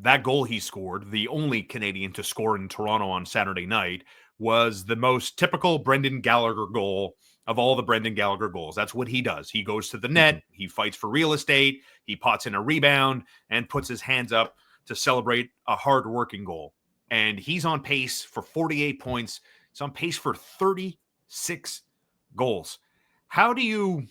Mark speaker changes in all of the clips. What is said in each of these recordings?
Speaker 1: that goal he scored, the only Canadian to score in Toronto on Saturday night, was the most typical Brendan Gallagher goal of all the Brendan Gallagher goals. That's what he does. He goes to the net, he fights for real estate, he pots in a rebound, and puts his hands up to celebrate a hard-working goal. And he's on pace for 48 points. He's on pace for 36 goals. How do you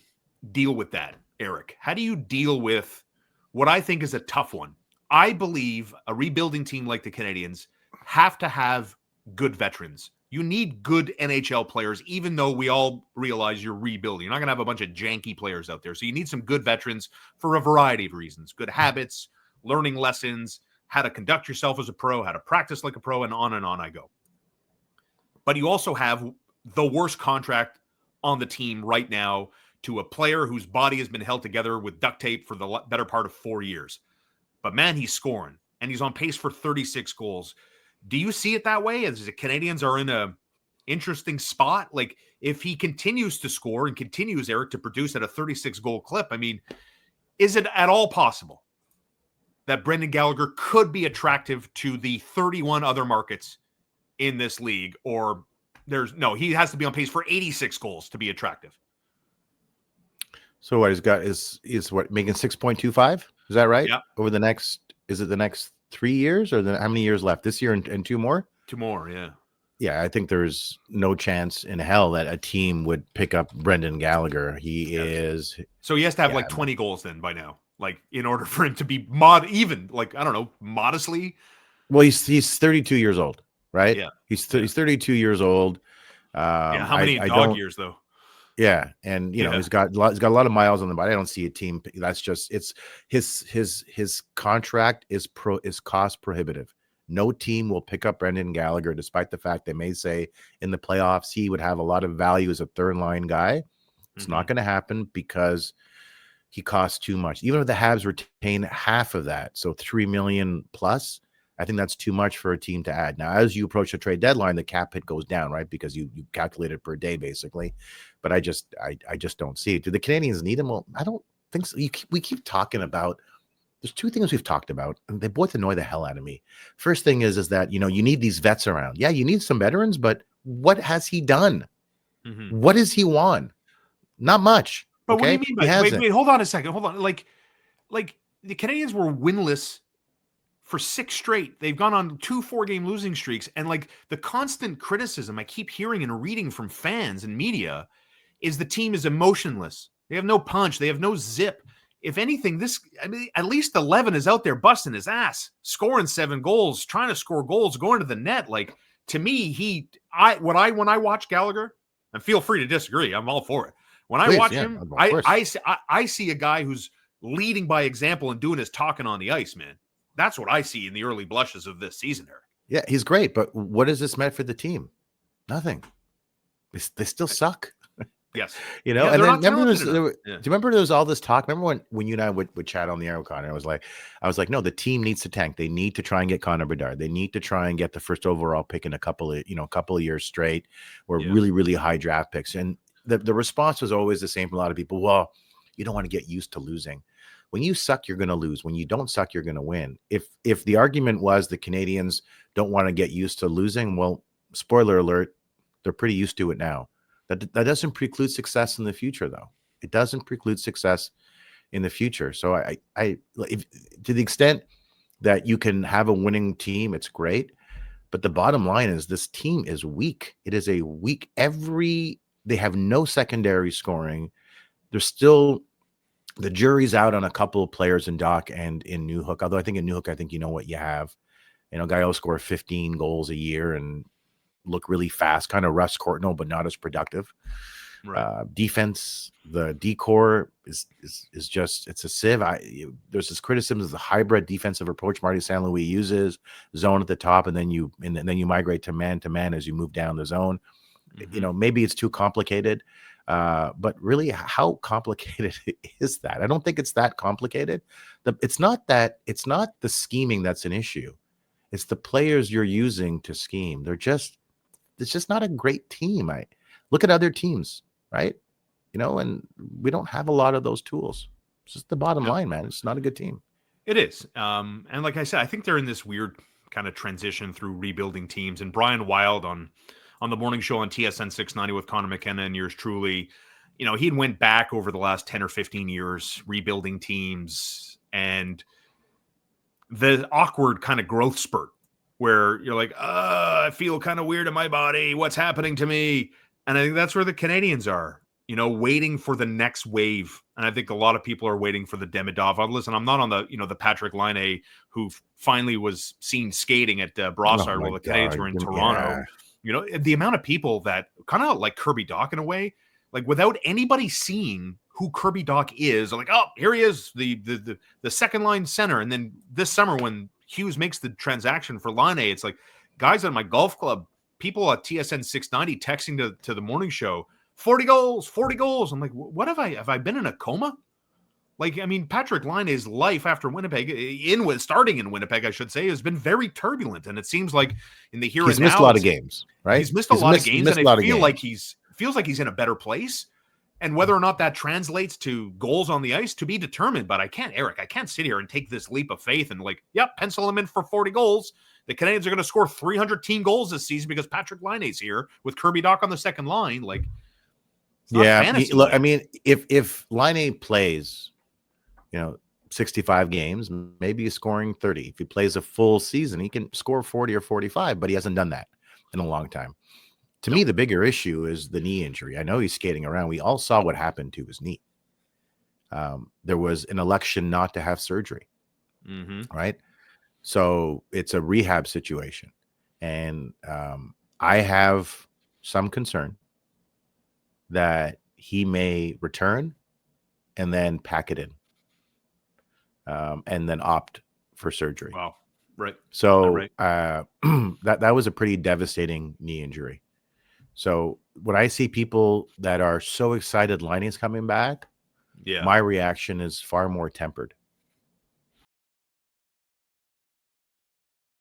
Speaker 1: deal with that, Eric? How do you deal with what I think is a tough one? I believe a rebuilding team like the Canadiens have to have good veterans. You need good NHL players, even though we all realize you're rebuilding. You're not going to have a bunch of janky players out there. So you need some good veterans for a variety of reasons. Good habits, learning lessons, how to conduct yourself as a pro, how to practice like a pro, and on I go. But you also have the worst contract on the team right now to a player whose body has been held together with duct tape for the better part of 4 years. But man, he's scoring, and he's on pace for 36 goals. Do you see it that way? As the Canadiens are in a interesting spot, like if he continues to score and continues, Eric, to produce at a 36 goal clip, I mean, is it at all possible that Brendan Gallagher could be attractive to the 31 other markets in this league? Or he has to be on pace for 86 goals to be attractive.
Speaker 2: So what he's got is what, making 6.25? Is that right?
Speaker 1: Yeah.
Speaker 2: Over the next 3 years, or how many years left? This year and 2 more?
Speaker 1: 2 more, yeah.
Speaker 2: Yeah, I think there's no chance in hell that a team would pick up Brendan Gallagher.
Speaker 1: So he has to have like 20 goals then by now, like in order for him to be modestly.
Speaker 2: Well, he's 32 years old, right?
Speaker 1: Yeah.
Speaker 2: He's 32 years old.
Speaker 1: How many dog years though?
Speaker 2: Yeah, and he's got a lot of miles on the body. I don't see a team. That's just his contract is cost prohibitive. No team will pick up Brendan Gallagher, despite the fact they may say in the playoffs he would have a lot of value as a third line guy. It's not going to happen because he costs too much. Even if the Habs retain half of that, so $3 million plus, I think that's too much for a team to add. Now, as you approach the trade deadline, the cap hit goes down, right? Because you calculate it per day, basically. But I just don't see it. Do the Canadiens need him? Well, I don't think so. We keep talking about. There's 2 things we've talked about, and they both annoy the hell out of me. First thing is that you need these vets around. Yeah, you need some veterans, but what has he done? What has he won? Not much.
Speaker 1: But
Speaker 2: okay?
Speaker 1: What do you mean by wait? Hold on a second. Hold on. Like the Canadiens were winless for 6 straight. They've gone on 2 4-game losing streaks, and like the constant criticism I keep hearing and reading from fans and media is the team is emotionless. They have no punch. They have no zip. If anything, at least 11 is out there busting his ass, scoring 7 goals, trying to score goals, going to the net. Like, to me, when I watch Gallagher, and feel free to disagree, I'm all for it. When I watch him, I see a guy who's leading by example and doing his talking on the ice, man. That's what I see in the early blushes of this season, Eric.
Speaker 2: Yeah, he's great, but what has this meant for the team? Nothing. They still suck.
Speaker 1: Yes.
Speaker 2: And then remember do you remember there was all this talk? Remember when you and I would chat on the air with Connor? I was like, no, the team needs to tank. They need to try and get Connor Bedard. They need to try and get the first overall pick in a couple of years straight, or really, really high draft picks. And the response was always the same from a lot of people. Well, you don't want to get used to losing. When you suck, you're going to lose. When you don't suck, you're going to win. If the argument was the Canadiens don't want to get used to losing, well, spoiler alert, they're pretty used to it now. That doesn't preclude success in the future, though. It doesn't preclude success in the future. So if to the extent that you can have a winning team, it's great. But the bottom line is this team is weak. It is a weak. They have no secondary scoring. There's still the jury's out on a couple of players in Doc and in Newhook. Although I think in Newhook, you know what you have. Guy will score 15 goals a year and look really fast, kind of Russ Courtnall, but not as productive. Right. Defense, the decor is just, it's a sieve. There's this criticism of the hybrid defensive approach Marty St. Louis uses, zone at the top, and then you migrate to man as you move down the zone. Maybe it's too complicated, but really, how complicated is that? I don't think it's that complicated. It's not the scheming that's an issue. It's the players you're using to scheme. It's just not a great team. I look at other teams, right? And we don't have a lot of those tools. It's just the bottom line, man. It's not a good team.
Speaker 1: It is. And like I said, I think they're in this weird kind of transition through rebuilding teams. And Brian Wilde on the morning show on TSN 690 with Connor McKenna and yours truly, he went back over the last 10 or 15 years rebuilding teams and the awkward kind of growth spurt where you're like, I feel kind of weird in my body. What's happening to me? And I think that's where the Canadiens are, waiting for the next wave. And I think a lot of people are waiting for the Demidov. Listen, I'm not on the, the Patrick Laine who finally was seen skating at Brossard while the Canadiens were in Toronto. The amount of people that kind of like Kirby Dach in a way, like without anybody seeing who Kirby Dach is, like, oh, here he is, the second line center. And then this summer when Hughes makes the transaction for Laine, it's like guys at my golf club, people at TSN 690 texting to the morning show, 40 goals. I'm like, what have I been in a coma? Like, I mean, Patrick Laine's life after Winnipeg, starting in Winnipeg, I should say, has been very turbulent. And it seems like in the here and now,
Speaker 2: he's missed a lot of games, right?
Speaker 1: He's missed a lot of games, and I feel like feels like he's in a better place. And whether or not that translates to goals on the ice to be determined. But I can't sit here and take this leap of faith and like, yep, pencil him in for 40 goals. The Canadiens are going to score 300 team goals this season because Patrick Laine's here with Kirby Dach on the second line. Like,
Speaker 2: look, I mean, if Laine plays, 65 games, maybe he's scoring 30. If he plays a full season, he can score 40 or 45, but he hasn't done that in a long time. To me, the bigger issue is the knee injury. I know he's skating around. We all saw what happened to his knee. There was an election not to have surgery, right? So it's a rehab situation. And I have some concern that he may return and then pack it in and then opt for surgery.
Speaker 1: Wow. Right.
Speaker 2: So that was a pretty devastating knee injury. So when I see people that are so excited Laine's coming back, my reaction is far more tempered.